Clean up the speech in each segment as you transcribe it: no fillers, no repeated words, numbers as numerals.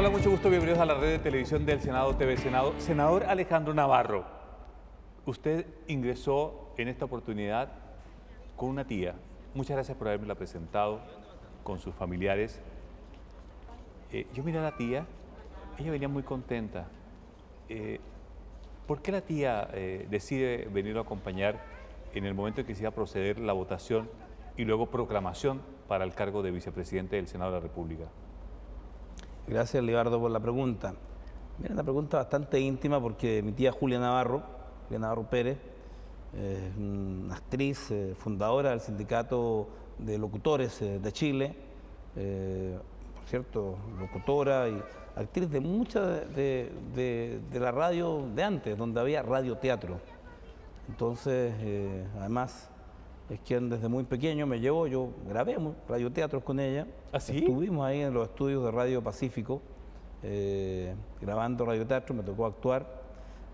Hola, mucho gusto, bienvenidos a la red de televisión del Senado TV Senado. Senador Alejandro Navarro, usted ingresó en esta oportunidad con una tía. Muchas gracias por haberme la presentado con sus familiares. Yo miré a la tía, ella venía muy contenta. ¿Por qué la tía decide venir a acompañar en el momento en que se iba a proceder la votación y luego proclamación para el cargo de vicepresidente del Senado de la República? Gracias, Libardo, por la pregunta. Mira, una pregunta bastante íntima porque mi tía Julia Navarro Pérez, es una actriz fundadora del Sindicato de Locutores de Chile, por cierto, locutora y actriz de mucha de la radio de antes, donde había radioteatro. Entonces, además, es quien desde muy pequeño me llevó, yo grabé radioteatros con ella. ¿Ah, sí? Estuvimos ahí en los estudios de Radio Pacífico, grabando radioteatro, me tocó actuar.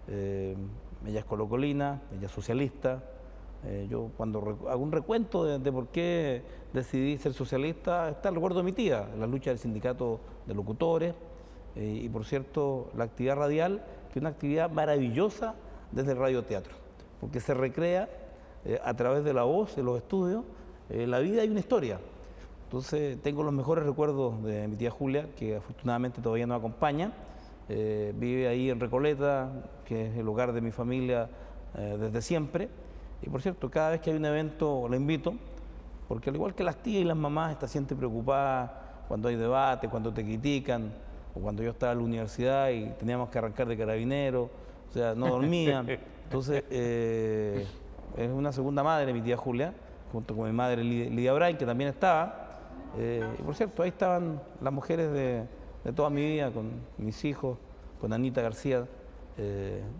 Ella es colocolina, ella es socialista. Yo cuando hago un recuento de por qué decidí ser socialista, está el recuerdo de mi tía, la lucha del sindicato de locutores y por cierto la actividad radial, que es una actividad maravillosa desde el radioteatro, porque se recrea a través de la voz, de los estudios, la vida y una historia. Entonces tengo los mejores recuerdos de mi tía Julia, que afortunadamente todavía nos acompaña. Vive ahí en Recoleta, que es el hogar de mi familia desde siempre. Y por cierto, cada vez que hay un evento la invito, porque al igual que las tías y las mamás, está siempre preocupada cuando hay debate, cuando te critican, o cuando yo estaba en la universidad y teníamos que arrancar de carabinero, o sea, no dormía. Entonces, es una segunda madre, mi tía Julia, junto con mi madre Lidia Brain, que también estaba. Y por cierto, ahí estaban las mujeres de toda mi vida, con mis hijos, con Anita García,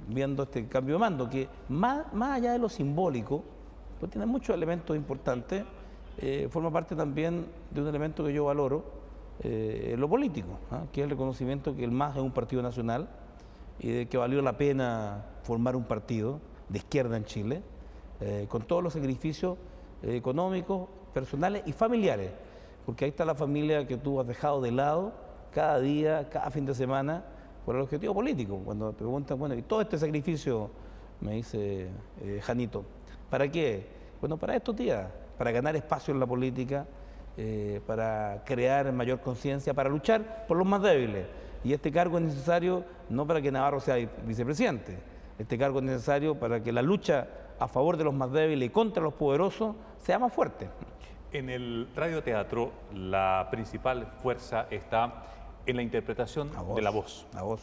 viendo este cambio de mando, que más allá de lo simbólico, pues tiene muchos elementos importantes, forma parte también de un elemento que yo valoro, lo político, que es el reconocimiento que el MAS es un partido nacional y de que valió la pena formar un partido de izquierda en Chile, con todos los sacrificios económicos, personales y familiares, porque ahí está la familia que tú has dejado de lado cada día, cada fin de semana, por el objetivo político. Cuando te preguntan, bueno, y todo este sacrificio, me dice Janito, ¿para qué? Bueno, para esto, tía, para ganar espacio en la política, para crear mayor conciencia, para luchar por los más débiles. Y este cargo es necesario no para que Navarro sea vicepresidente, este cargo es necesario para que la lucha a favor de los más débiles y contra los poderosos sea más fuerte. En el radioteatro, la principal fuerza está en la interpretación de la voz. La voz.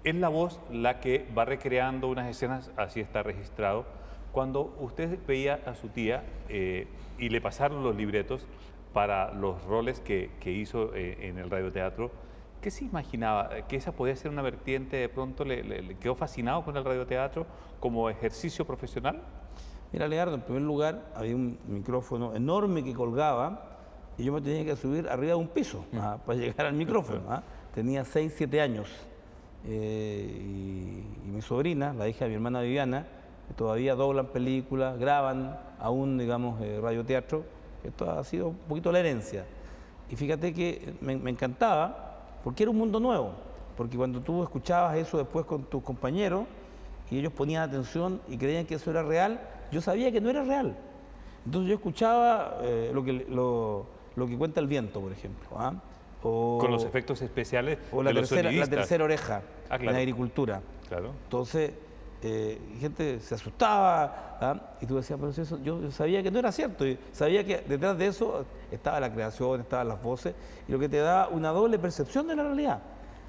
Es la voz la que va recreando unas escenas, así está registrado. Cuando usted veía a su tía y le pasaron los libretos para los roles que hizo en el radioteatro, ¿qué se imaginaba? ¿Que esa podía ser una vertiente? ¿De pronto le quedó fascinado con el radioteatro como ejercicio profesional? Mira, Leonardo, en primer lugar había un micrófono enorme que colgaba y yo me tenía que subir arriba de un piso para llegar al micrófono. Tenía 6, 7 años y mi sobrina, la hija de mi hermana Viviana, que todavía doblan películas, graban aún, digamos, radioteatro. Esto ha sido un poquito la herencia. Y fíjate que me encantaba porque era un mundo nuevo, porque cuando tú escuchabas eso después con tus compañeros y ellos ponían atención y creían que eso era real, yo sabía que no era real. Entonces yo escuchaba lo que cuenta el viento, por ejemplo. Con los efectos especiales o de los sonidistas. la tercera oreja claro. en la agricultura. Claro. Entonces, gente se asustaba y tú decías, pero eso, yo sabía que no era cierto. Y sabía que detrás de eso estaba la creación, estaban las voces, y lo que te da una doble percepción de la realidad.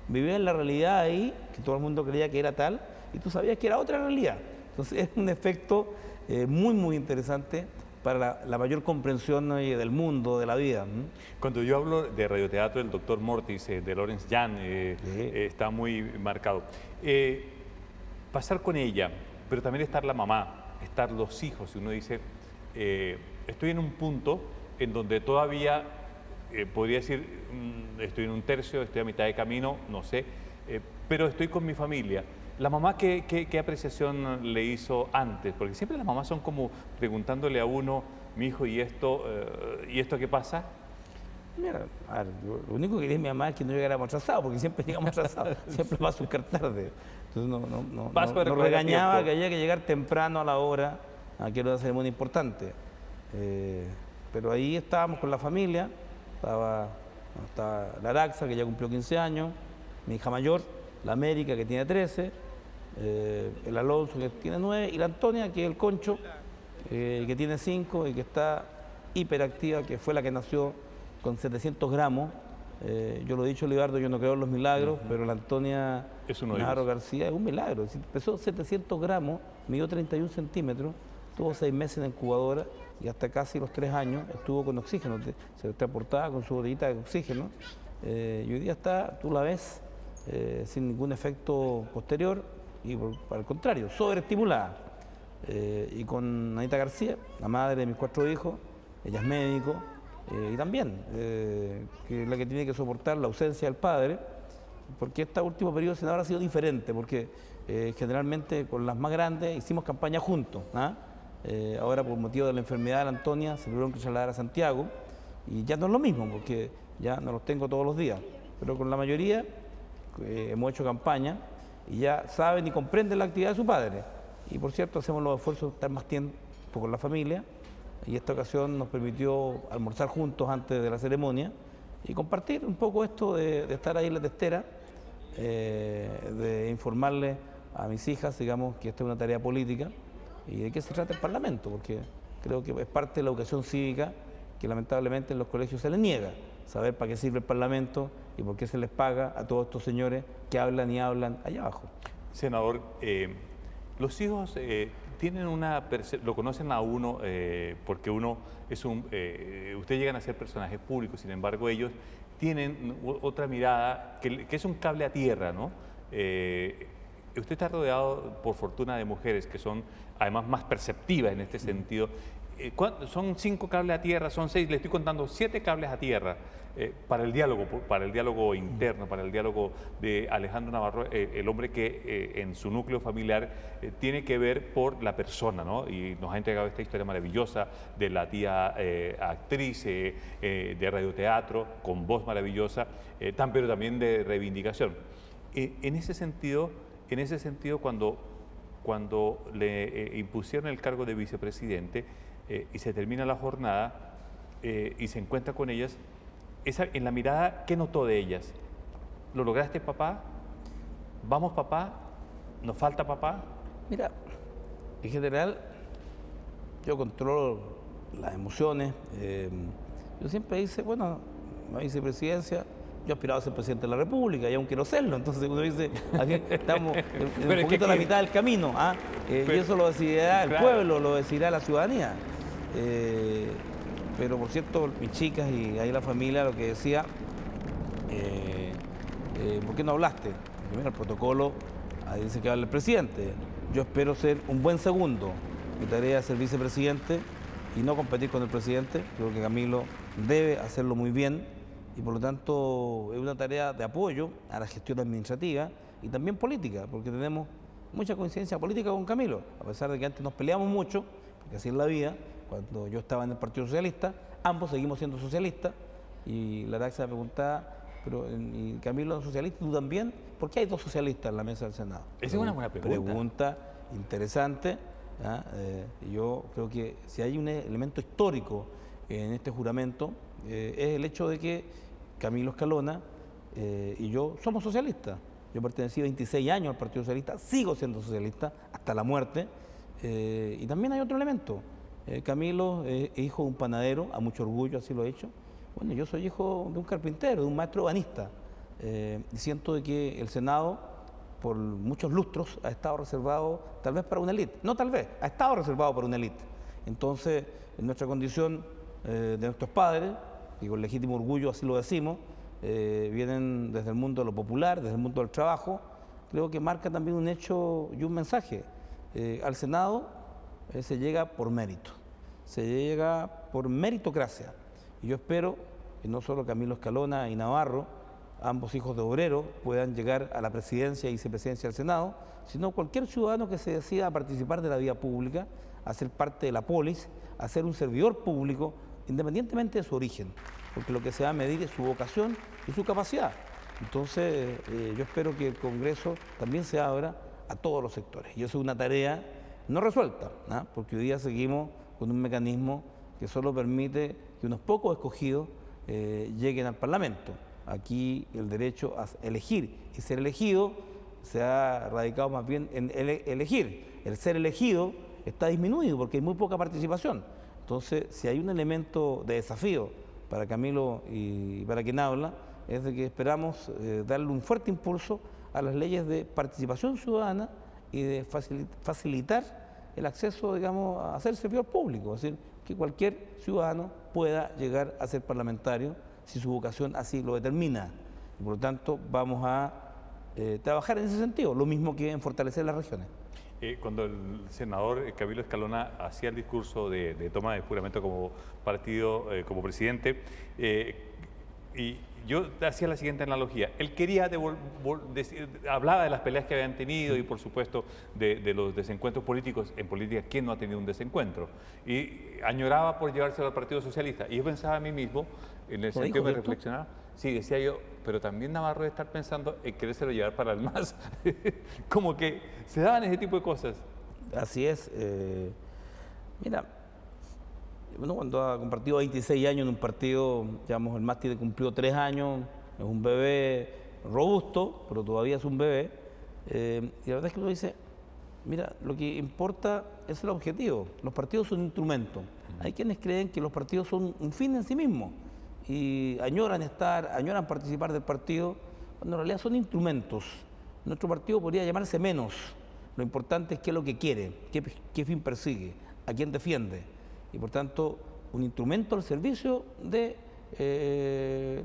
Vivía en la realidad ahí, que todo el mundo creía que era tal, y tú sabías que era otra realidad. Entonces es un efecto muy interesante para la mayor comprensión del mundo, de la vida. Cuando yo hablo de radioteatro, el doctor Mortis, de Lawrence Yan, está muy marcado. Pasar con ella, pero también estar la mamá, estar los hijos, y uno dice, estoy en un punto en donde todavía podría decir, estoy en un tercio, estoy a mitad de camino, no sé, pero estoy con mi familia. ¿La mamá qué apreciación le hizo antes? Porque siempre las mamás son como preguntándole a uno, mi hijo, ¿y esto qué pasa? Mira, a ver, lo único que quería mi mamá es que no llegáramos atrasados, porque siempre llegamos atrasados, siempre va a buscar tarde. Entonces nos regañaba que había que llegar temprano a la hora, a que era una ceremonia importante. Pero ahí estábamos con la familia, estaba la Araxa, que ya cumplió 15 años, mi hija mayor, la América, que tiene 13, el Alonso, que tiene 9, y la Antonia, que es el Concho, que tiene 5 y que está hiperactiva, que fue la que nació con 700 gramos. Yo lo he dicho, Libardo, yo no creo en los milagros, pero la Antonia Navarro García es un milagro. Pesó 700 gramos, midió 31 centímetros, tuvo 6 meses en incubadora y hasta casi los 3 años estuvo con oxígeno, se transportaba con su botellita de oxígeno. Y hoy día está, tú la ves, sin ningún efecto posterior y por el contrario, sobreestimulada. Y con Anita García, la madre de mis 4 hijos, ella es médico, y también, que es la que tiene que soportar la ausencia del padre, porque este último periodo de senador ha sido diferente, porque generalmente con las más grandes hicimos campaña juntos. Ahora, por motivo de la enfermedad de la Antonia, se tuvieron que trasladar a Santiago, y ya no es lo mismo, porque ya no los tengo todos los días, pero con la mayoría hemos hecho campaña y ya saben y comprenden la actividad de su padre. Y por cierto, hacemos los esfuerzos de estar más tiempo con la familia, y esta ocasión nos permitió almorzar juntos antes de la ceremonia y compartir un poco esto de estar ahí en la testera, de informarle a mis hijas, digamos, que esta es una tarea política y de qué se trata el Parlamento, porque creo que es parte de la educación cívica que lamentablemente en los colegios se les niega, saber para qué sirve el Parlamento y por qué se les paga a todos estos señores que hablan y hablan allá abajo. Senador, los hijos tienen lo conocen a uno porque uno es ustedes llegan a ser personajes públicos, sin embargo ellos tienen otra mirada que es un cable a tierra, ¿no? Usted está rodeado por fortuna de mujeres que son además más perceptivas en este sentido. Son 5 cables a tierra, son 6, le estoy contando 7 cables a tierra para el diálogo interno, para el diálogo de Alejandro Navarro, el hombre que en su núcleo familiar tiene que ver por la persona, ¿no? Y nos ha entregado esta historia maravillosa de la tía actriz de radioteatro, con voz maravillosa, pero también de reivindicación. En ese sentido, cuando le impusieron el cargo de vicepresidente, y se termina la jornada y se encuentra con ellas, en la mirada, ¿qué notó de ellas? ¿Lo lograste, papá? ¿Vamos, papá? ¿Nos falta, papá? Mira, en general, yo controlo las emociones. Yo siempre hice, bueno, la vicepresidencia, yo aspiraba a ser presidente de la República y aún quiero serlo, entonces uno dice, aquí estamos un poquito a la mitad del camino, y eso lo decidirá el pueblo, lo decidirá la ciudadanía. Pero por cierto, mis chicas y ahí la familia lo que decía, ¿por qué no hablaste? Primero el protocolo dice que habla el presidente, yo espero ser un buen segundo, mi tarea es ser vicepresidente y no competir con el presidente, creo que Camilo debe hacerlo muy bien, y por lo tanto es una tarea de apoyo a la gestión administrativa y también política, porque tenemos mucha coincidencia política con Camilo, a pesar de que antes nos peleamos mucho, porque así es la vida. Cuando yo estaba en el Partido Socialista, ambos seguimos siendo socialistas, y la Araxa me preguntaba, pero ¿y Camilo es socialista? ¿Tú también? ¿Por qué hay 2 socialistas en la mesa del Senado? Esa es una buena pregunta. Pregunta interesante. Yo creo que si hay un elemento histórico en este juramento, es el hecho de que Camilo Escalona y yo somos socialistas. Yo pertenecí 26 años al Partido Socialista, sigo siendo socialista hasta la muerte. Y también hay otro elemento. Camilo es hijo de un panadero, a mucho orgullo, así lo he hecho. Bueno, yo soy hijo de un carpintero, de un maestro ebanista. Y siento de que el Senado, por muchos lustros, ha estado reservado tal vez para una élite. No tal vez, ha estado reservado para una élite. Entonces, en nuestra condición de nuestros padres, y con legítimo orgullo así lo decimos, vienen desde el mundo de lo popular, desde el mundo del trabajo, creo que marca también un hecho y un mensaje. Al Senado se llega por mérito, se llega por meritocracia. Y yo espero que no solo Camilo Escalona y Navarro, ambos hijos de obreros, puedan llegar a la presidencia y vicepresidencia del Senado, sino cualquier ciudadano que se decida a participar de la vida pública, a ser parte de la polis, a ser un servidor público, independientemente de su origen. porque lo que se va a medir es su vocación y su capacidad. Entonces, yo espero que el Congreso también se abra a todos los sectores. Y eso es una tarea no resuelta, ¿no? Porque hoy día seguimos con un mecanismo que solo permite que unos pocos escogidos lleguen al Parlamento. Aquí el derecho a elegir y ser elegido se ha radicado más bien en elegir. El ser elegido está disminuido porque hay muy poca participación. Entonces, si hay un elemento de desafío para Camilo y para quien habla, es de que esperamos darle un fuerte impulso a las leyes de participación ciudadana y de facilitar el acceso, digamos, a ser servidor público, es decir, que cualquier ciudadano pueda llegar a ser parlamentario si su vocación así lo determina. Y por lo tanto, vamos a trabajar en ese sentido, lo mismo que en fortalecer las regiones. Cuando el senador Camilo Escalona hacía el discurso de toma de juramento como partido, como presidente, y yo hacía la siguiente analogía. Él quería hablaba de las peleas que habían tenido y por supuesto de los desencuentros políticos. En política, ¿quién no ha tenido un desencuentro? Y añoraba por llevárselo al Partido Socialista. Y yo pensaba a mí mismo, en el sentido de reflexionar, sí, decía yo, pero también Navarro debe estar pensando en querérselo llevar para el MAS. Como que se daban ese tipo de cosas. Así es. Mira, bueno, cuando ha compartido 26 años en un partido, digamos, el MAS cumplió 3 años, es un bebé robusto, pero todavía es un bebé, y la verdad es que uno dice, mira, lo que importa es el objetivo, los partidos son instrumentos. Hay quienes creen que los partidos son un fin en sí mismo, y añoran participar del partido, cuando en realidad son instrumentos. Nuestro partido podría llamarse menos, lo importante es qué es lo que quiere, qué fin persigue, a quién defiende. Y por tanto, un instrumento al servicio de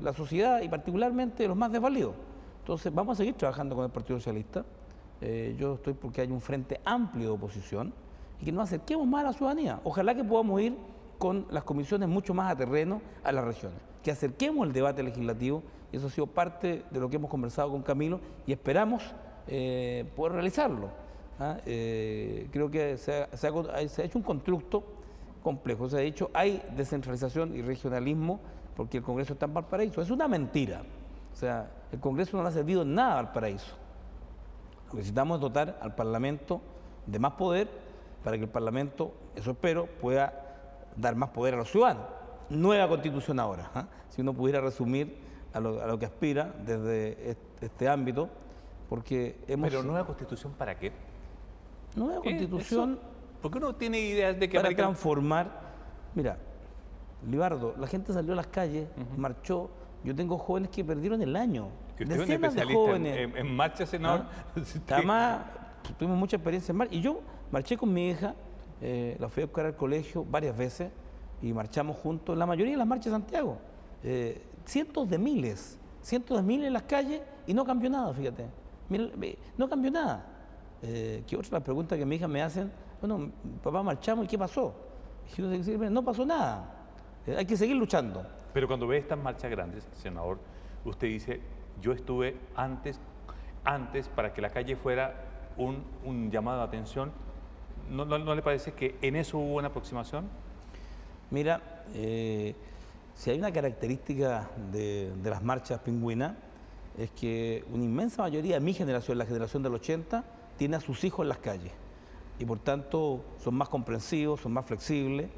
la sociedad y particularmente de los más desvalidos. Entonces, vamos a seguir trabajando con el Partido Socialista. Yo estoy porque hay un frente amplio de oposición y que nos acerquemos más a la ciudadanía. Ojalá que podamos ir con las comisiones mucho más a terreno a las regiones, que acerquemos el debate legislativo, y eso ha sido parte de lo que hemos conversado con Camilo y esperamos poder realizarlo. Creo que se ha hecho un constructo complejo. Se ha dicho, hay descentralización y regionalismo porque el Congreso está en Valparaíso. Es una mentira. O sea, el Congreso no le ha servido en nada a Valparaíso. Lo que necesitamos es dotar al Parlamento de más poder para que el Parlamento, eso espero, pueda dar más poder a los ciudadanos. Nueva Constitución ahora, si uno pudiera resumir a lo que aspira desde este ámbito, porque hemos... ¿Pero nueva Constitución para qué? Nueva Constitución... Porque uno tiene ideas de que... Para transformar... Mira, Libardo, la gente salió a las calles, marchó. Yo tengo jóvenes que perdieron el año. Que usted decenas es un de jóvenes. en marcha, senador. Además, tuvimos mucha experiencia en marcha. Y yo marché con mi hija, la fui a buscar al colegio varias veces y marchamos juntos. La mayoría de las marchas de Santiago. Cientos de miles en las calles y no cambió nada, fíjate. Mira, no cambió nada. ¿Qué otra la pregunta que mi hija me hacen? Bueno, papá, marchamos, ¿y qué pasó? Y yo digo, no pasó nada, hay que seguir luchando. Pero cuando ve estas marchas grandes, senador, usted dice, yo estuve antes para que la calle fuera un llamado de atención. ¿No le parece que en eso hubo una aproximación? Mira, si hay una característica de las marchas pingüinas, es que una inmensa mayoría de mi generación, la generación del 80, tiene a sus hijos en las calles. Y por tanto son más comprensivos, son más flexibles,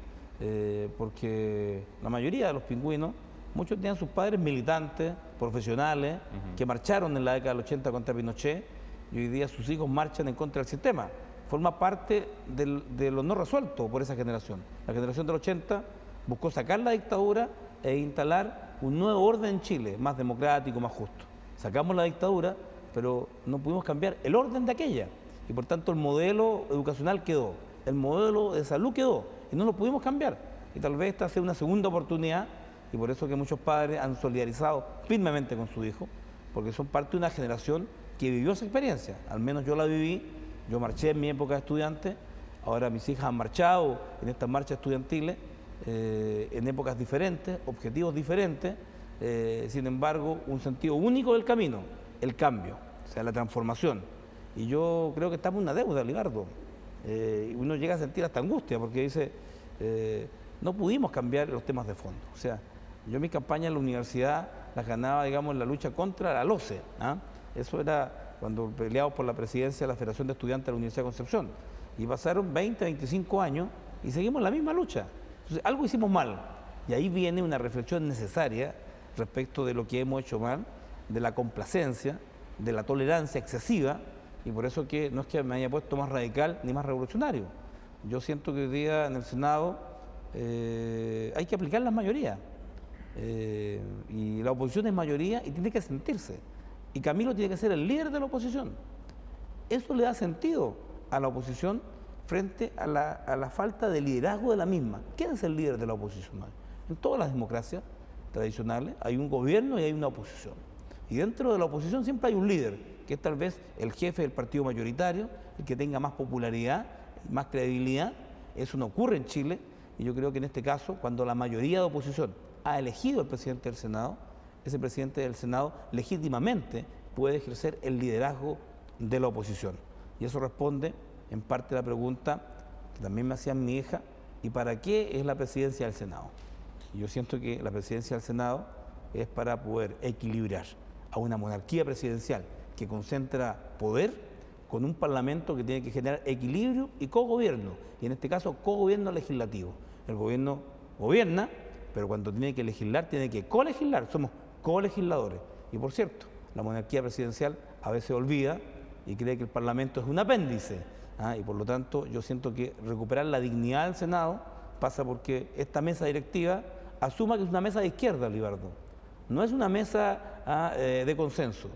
porque la mayoría de los pingüinos, muchos tenían sus padres militantes, profesionales, que marcharon en la década del 80 contra Pinochet, y hoy día sus hijos marchan en contra del sistema. Forma parte de lo no resuelto por esa generación. La generación del 80 buscó sacar la dictadura e instalar un nuevo orden en Chile, más democrático, más justo. Sacamos la dictadura, pero no pudimos cambiar el orden de aquella. Y por tanto el modelo educacional quedó, el modelo de salud quedó, y no lo pudimos cambiar. Y tal vez esta sea una segunda oportunidad, y por eso que muchos padres han solidarizado firmemente con su hijo, porque son parte de una generación que vivió esa experiencia. Al menos yo la viví, yo marché en mi época de estudiante, ahora mis hijas han marchado en estas marchas estudiantiles, en épocas diferentes, objetivos diferentes, sin embargo, un sentido único del camino, el cambio, o sea, la transformación. Y yo creo que estamos en una deuda, Libardo. Uno llega a sentir hasta angustia porque dice, no pudimos cambiar los temas de fondo. O sea, Yo mi campaña en la universidad la ganaba, digamos, en la lucha contra la LOCE. Eso era cuando peleamos por la presidencia de la Federación de Estudiantes de la Universidad de Concepción. Y pasaron 20, 25 años y seguimos la misma lucha. Entonces, algo hicimos mal. Y ahí viene una reflexión necesaria respecto de lo que hemos hecho mal, de la complacencia, de la tolerancia excesiva, y por eso que no es que me haya puesto más radical ni más revolucionario. Yo siento que hoy día en el Senado hay que aplicar las mayorías. Y la oposición es mayoría y tiene que sentirse. Y Camilo tiene que ser el líder de la oposición. Eso le da sentido a la oposición frente a la falta de liderazgo de la misma. ¿Quién es el líder de la oposición? En todas las democracias tradicionales hay un gobierno y hay una oposición. Y dentro de la oposición siempre hay un líder, que es tal vez el jefe del partido mayoritario, el que tenga más popularidad, más credibilidad. Eso no ocurre en Chile, y yo creo que en este caso, cuando la mayoría de oposición ha elegido al presidente del Senado, ese presidente del Senado legítimamente puede ejercer el liderazgo de la oposición. Y eso responde en parte a la pregunta que también me hacía mi hija: ¿y para qué es la presidencia del Senado? Y yo siento que la presidencia del Senado es para poder equilibrar a una monarquía presidencial que concentra poder con un parlamento que tiene que generar equilibrio y cogobierno, y en este caso cogobierno legislativo. El gobierno gobierna, pero cuando tiene que legislar, tiene que colegislar, somos colegisladores. Y por cierto, la monarquía presidencial a veces olvida y cree que el Parlamento es un apéndice, y por lo tanto yo siento que recuperar la dignidad del Senado pasa porque esta mesa directiva asuma que es una mesa de izquierda, Libardo. No es una mesa de consenso.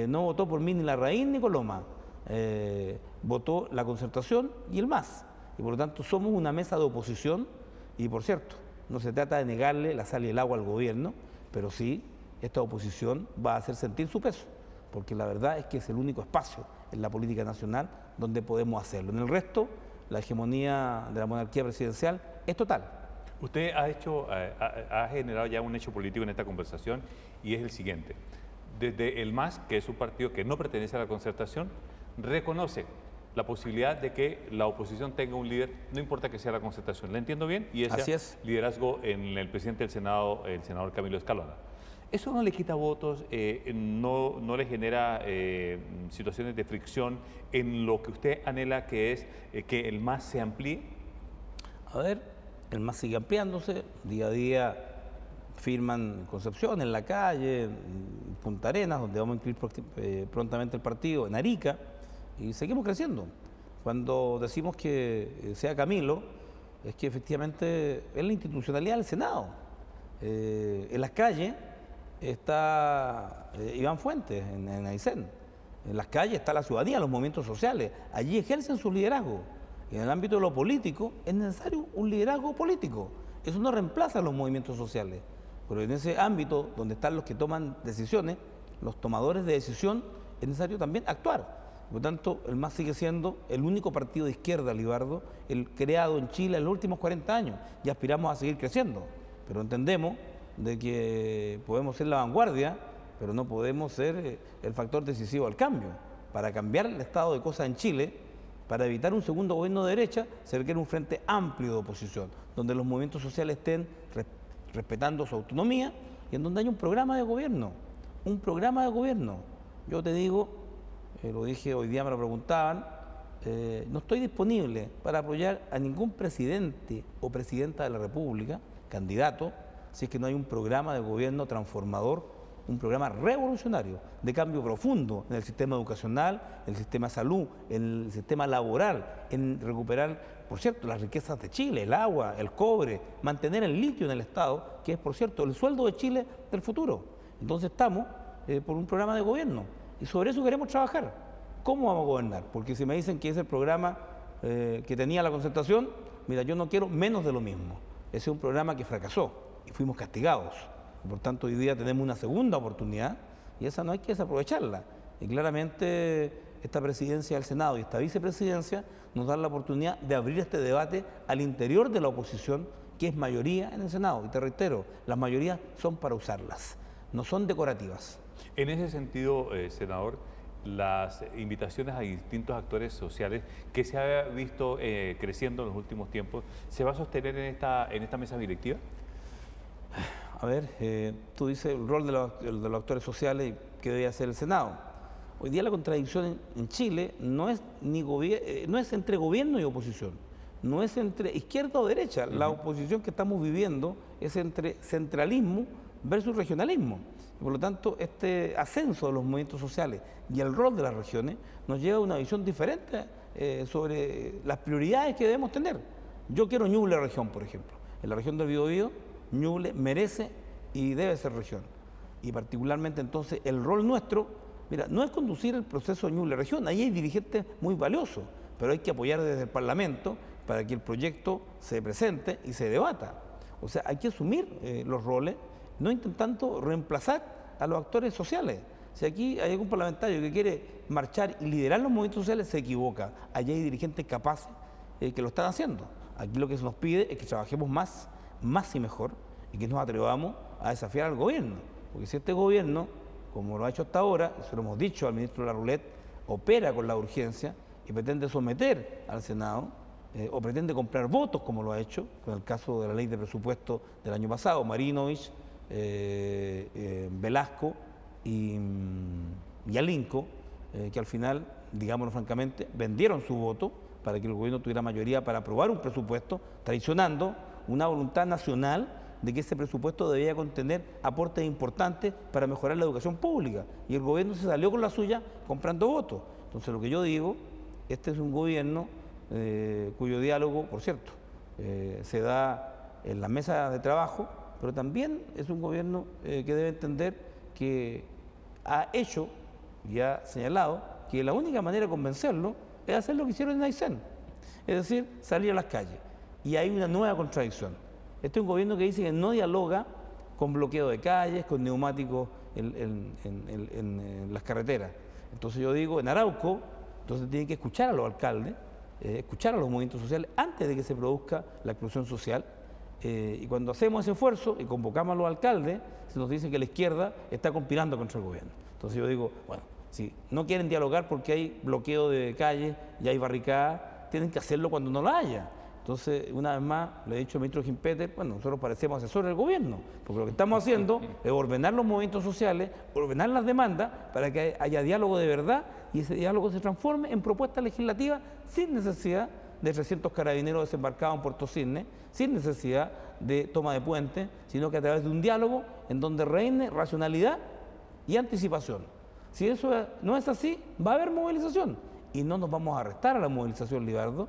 No votó por mí ni Larraín ni Coloma. Votó la Concertación y el MAS. Y por lo tanto somos una mesa de oposición. Y por cierto, no se trata de negarle la sal y el agua al gobierno, pero sí esta oposición va a hacer sentir su peso, porque la verdad es que es el único espacio en la política nacional donde podemos hacerlo. En el resto, la hegemonía de la monarquía presidencial es total. Usted ha generado ya un hecho político en esta conversación, y es el siguiente. Desde el MAS, que es un partido que no pertenece a la Concertación, reconoce la posibilidad de que la oposición tenga un líder, no importa que sea la Concertación. ¿Le entiendo bien? Y ese es liderazgo en el presidente del Senado, el senador Camilo Escalona. ¿Eso no le quita votos, no le genera situaciones de fricción en lo que usted anhela, que es que el MAS se amplíe? A ver, el MAS sigue ampliándose, día a día firman en Concepción, en la calle, en Punta Arenas, donde vamos a incluir prontamente el partido, en Arica, y seguimos creciendo. Cuando decimos que sea Camilo, es que efectivamente es la institucionalidad del Senado. En las calles está Iván Fuentes, en Aysén. En las calles está la ciudadanía, los movimientos sociales. Allí ejercen su liderazgo. Y en el ámbito de lo político es necesario un liderazgo político. Eso no reemplaza a los movimientos sociales. Pero en ese ámbito donde están los que toman decisiones, los tomadores de decisión, es necesario también actuar. Por lo tanto, el MAS sigue siendo el único partido de izquierda, Libardo, el creado en Chile en los últimos 40 años, y aspiramos a seguir creciendo. Pero entendemos de que podemos ser la vanguardia, pero no podemos ser el factor decisivo al cambio. Para cambiar el estado de cosas en Chile, para evitar un segundo gobierno de derecha, se requiere un frente amplio de oposición, donde los movimientos sociales estén respetando su autonomía y en donde haya un programa de gobierno. Un programa de gobierno. Yo te digo, lo dije hoy día, me lo preguntaban, no estoy disponible para apoyar a ningún presidente o presidenta de la República, candidato, si es que no hay un programa de gobierno transformador, un programa revolucionario, de cambio profundo en el sistema educacional, en el sistema de salud, en el sistema laboral, en recuperar, por cierto, las riquezas de Chile, el agua, el cobre, mantener el litio en el Estado, que es, por cierto, el sueldo de Chile del futuro. Entonces estamos por un programa de gobierno y sobre eso queremos trabajar. ¿Cómo vamos a gobernar? Porque si me dicen que es el programa que tenía la Concertación, mira, yo no quiero menos de lo mismo. Ese es un programa que fracasó y fuimos castigados. Por tanto, hoy día tenemos una segunda oportunidad y esa no hay que desaprovecharla. Y claramente esta presidencia del Senado y esta vicepresidencia nos dan la oportunidad de abrir este debate al interior de la oposición, que es mayoría en el Senado. Y te reitero, las mayorías son para usarlas, no son decorativas. En ese sentido, senador, las invitaciones a distintos actores sociales que se ha visto creciendo en los últimos tiempos, ¿se va a sostener en esta mesa directiva? A ver, tú dices el rol de los actores sociales que debe hacer el Senado. Hoy día la contradicción en Chile no es, no es entre gobierno y oposición, no es entre izquierda o derecha. La oposición que estamos viviendo es entre centralismo versus regionalismo. Y por lo tanto, este ascenso de los movimientos sociales y el rol de las regiones nos lleva a una visión diferente sobre las prioridades que debemos tener. Yo quiero Ñuble región, por ejemplo. En la región del Biobío, Ñuble merece y debe ser región. Y particularmente entonces el rol nuestro, mira, no es conducir el proceso de Ñuble región, ahí hay dirigentes muy valiosos, pero hay que apoyar desde el Parlamento para que el proyecto se presente y se debata. O sea, hay que asumir los roles, no intentando reemplazar a los actores sociales. Si aquí hay algún parlamentario que quiere marchar y liderar los movimientos sociales, se equivoca. Allí hay dirigentes capaces que lo están haciendo. Aquí lo que se nos pide es que trabajemos más y mejor, y que nos atrevamos a desafiar al gobierno. Porque si este gobierno, como lo ha hecho hasta ahora, y se lo hemos dicho al ministro Larroulet, opera con la urgencia y pretende someter al Senado, o pretende comprar votos, como lo ha hecho, con el caso de la ley de presupuesto del año pasado, Marinovich, Velasco y Alinco, que al final, digámoslo francamente, vendieron su voto para que el gobierno tuviera mayoría para aprobar un presupuesto, traicionando una voluntad nacional de que ese presupuesto debía contener aportes importantes para mejorar la educación pública. Y el gobierno se salió con la suya comprando votos. Entonces, lo que yo digo, este es un gobierno cuyo diálogo, por cierto, se da en la mesa de trabajo, pero también es un gobierno que debe entender que ha hecho y ha señalado que la única manera de convencerlo es hacer lo que hicieron en Aysén, es decir, salir a las calles. Y hay una nueva contradicción. Este es un gobierno que dice que no dialoga con bloqueo de calles, con neumáticos en las carreteras. Entonces yo digo, en Arauco, entonces tienen que escuchar a los alcaldes, escuchar a los movimientos sociales antes de que se produzca la explosión social. Y cuando hacemos ese esfuerzo y convocamos a los alcaldes, se nos dice que la izquierda está conspirando contra el gobierno. Entonces yo digo, bueno, si no quieren dialogar porque hay bloqueo de calles y hay barricadas, tienen que hacerlo cuando no la haya. Entonces, una vez más, le he dicho al ministro Gimpeter, bueno, nosotros parecemos asesores del gobierno, porque lo que estamos haciendo es ordenar los movimientos sociales, ordenar las demandas para que haya diálogo de verdad y ese diálogo se transforme en propuestas legislativas sin necesidad de 300 carabineros desembarcados en Puerto Cisne, sin necesidad de toma de puentes, sino que a través de un diálogo en donde reine racionalidad y anticipación. Si eso no es así, va a haber movilización y no nos vamos a restar a la movilización, Libardo,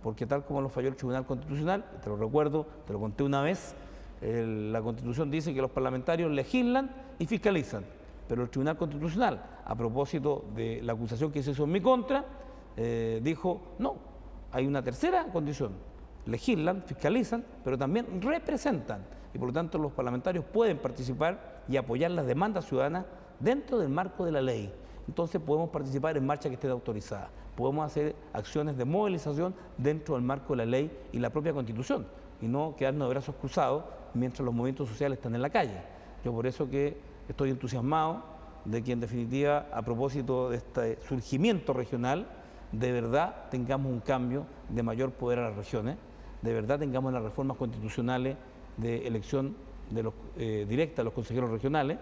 porque tal como lo falló el Tribunal Constitucional, te lo recuerdo, te lo conté una vez, la Constitución dice que los parlamentarios legislan y fiscalizan, pero el Tribunal Constitucional, a propósito de la acusación que se hizo en mi contra, dijo, no, hay una tercera condición, legislan, fiscalizan, pero también representan, y por lo tanto los parlamentarios pueden participar y apoyar las demandas ciudadanas dentro del marco de la ley. Entonces podemos participar en marchas que estén autorizadas, podemos hacer acciones de movilización dentro del marco de la ley y la propia Constitución, y no quedarnos de brazos cruzados mientras los movimientos sociales están en la calle. Yo por eso que estoy entusiasmado de que en definitiva, a propósito de este surgimiento regional, de verdad tengamos un cambio de mayor poder a las regiones, de verdad tengamos las reformas constitucionales de elección de directa de los consejeros regionales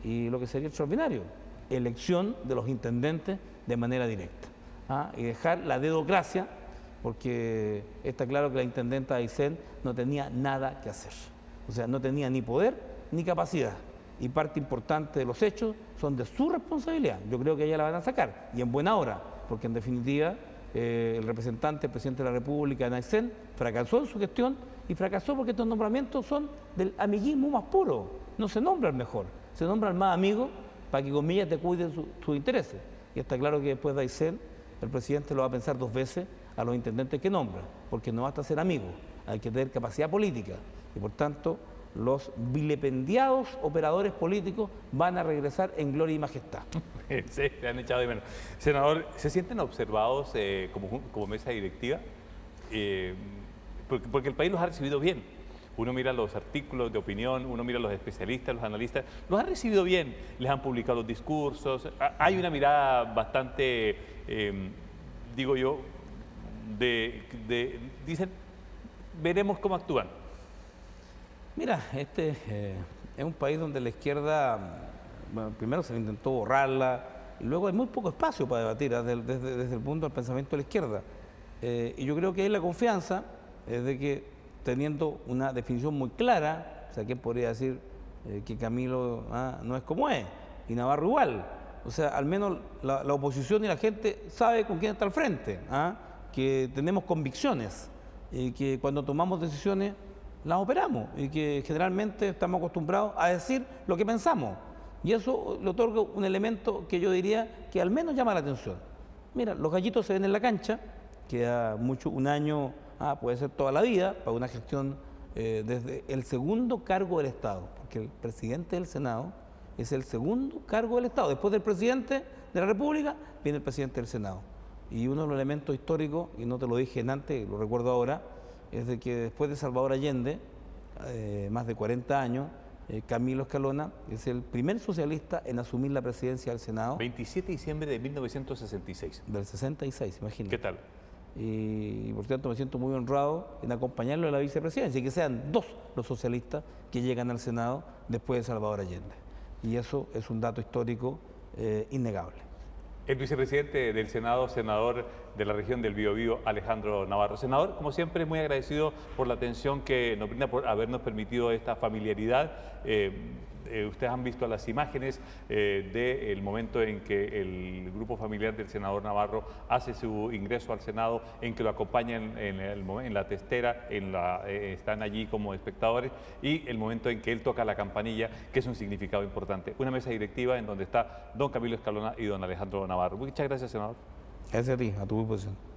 y lo que sería extraordinario, elección de los intendentes de manera directa. Y dejar la dedocracia, porque está claro que la intendenta de Aysén no tenía nada que hacer, o sea, no tenía ni poder ni capacidad, y parte importante de los hechos son de su responsabilidad. Yo creo que ella la van a sacar, y en buena hora, porque en definitiva el representante, el presidente de la República en Aysén, fracasó en su gestión, y fracasó porque estos nombramientos son del amiguismo más puro, no se nombra al mejor, se nombra al más amigo para que, comillas, te cuiden sus intereses, y está claro que después de Aysén el presidente lo va a pensar dos veces a los intendentes que nombra, porque no basta ser amigo, hay que tener capacidad política, y por tanto los vilipendiados operadores políticos van a regresar en gloria y majestad. Sí, le han echado de menos. Senador, ¿se sienten observados como mesa directiva? Porque el país los ha recibido bien. Uno mira los artículos de opinión, uno mira los especialistas, los analistas, los han recibido bien, les han publicado los discursos, hay una mirada bastante, digo yo, dicen, veremos cómo actúan. Mira, este es un país donde la izquierda, bueno, primero se intentó borrarla y luego hay muy poco espacio para debatir desde el punto del pensamiento de la izquierda. Y yo creo que hay la confianza de que teniendo una definición muy clara, o sea, ¿quién podría decir que Camilo no es como es? Y Navarro igual. O sea, al menos la oposición y la gente sabe con quién está al frente, que tenemos convicciones y que cuando tomamos decisiones las operamos y que generalmente estamos acostumbrados a decir lo que pensamos. Y eso le otorga un elemento que yo diría que al menos llama la atención. Mira, los gallitos se ven en la cancha, queda mucho, un año, puede ser toda la vida, para una gestión desde el segundo cargo del Estado, porque el presidente del Senado es el segundo cargo del Estado. Después del presidente de la República, viene el presidente del Senado. Y uno de los elementos históricos, y no te lo dije antes, lo recuerdo ahora, es de que después de Salvador Allende, más de 40 años, Camilo Escalona es el primer socialista en asumir la presidencia del Senado. 27 de diciembre de 1966. Del 66, imagínate. ¿Qué tal? Y por cierto me siento muy honrado en acompañarlo a la vicepresidencia y que sean dos los socialistas que llegan al Senado después de Salvador Allende. Y eso es un dato histórico innegable. El vicepresidente del Senado, senador de la región del Biobío, Alejandro Navarro. Senador, como siempre, muy agradecido por la atención que nos brinda, por habernos permitido esta familiaridad. Ustedes han visto las imágenes del momento en que el grupo familiar del senador Navarro hace su ingreso al Senado, en que lo acompañan en la testera, están allí como espectadores, y el momento en que él toca la campanilla, que es un significado importante. Una mesa directiva en donde está don Camilo Escalona y don Alejandro Navarro. Muchas gracias, senador. Gracias a ti, a tu disposición.